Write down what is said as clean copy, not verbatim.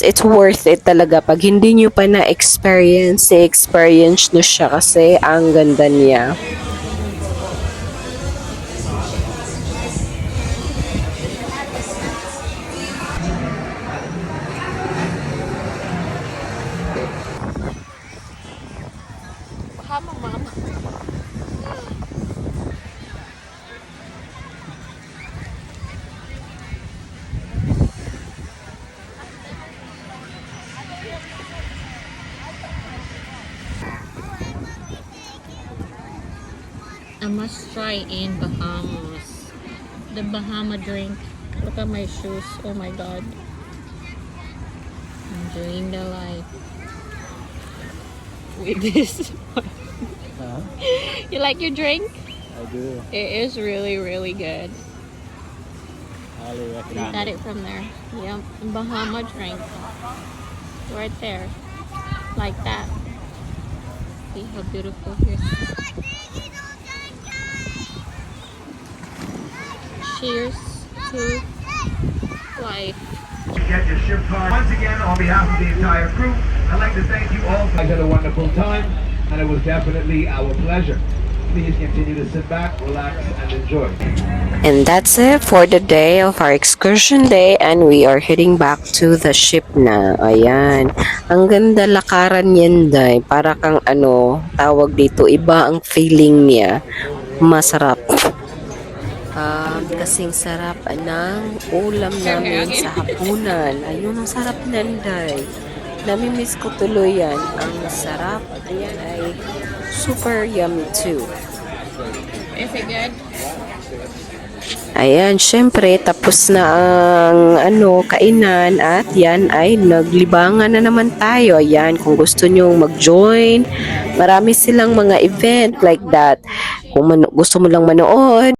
It's worth it talaga. Pag hindi nyo pa na-experience, experience nyo siya kasi ang ganda niya. Bahama Mama. A must try in Bahamas. The Bahama drink. Look at my shoes. Oh my god. Enjoying the life. With this. Huh? You like your drink? I do. It is really, really good. Highly I recommend got it. it from there. Yep. Bahama drink. Right there. Like that. See how beautiful here. Cheers to life. Get your ship card. Once again, on behalf of the entire crew, I'd like to thank you all. I had a wonderful time, and it was definitely our pleasure. Please continue to sit back, relax, and enjoy. And that's it for the day of our excursion day and we are heading back to the ship na. Ayan. Ang ganda lakaran yan, day. Para kang tawag dito, iba ang feeling niya. Masarap. Kasing sarap ng ulam namin sa hapunan. Ayun, ang sarap nanday. Namimiss ko tuloy yan. Ang sarap. Ayan ay super yummy too. Is it good? Ayan, syempre, tapos na ang kainan at yan ay naglibangan na naman tayo. Ayan, kung gusto nyo mag-join, marami silang mga event like that. Kung gusto mo lang manood,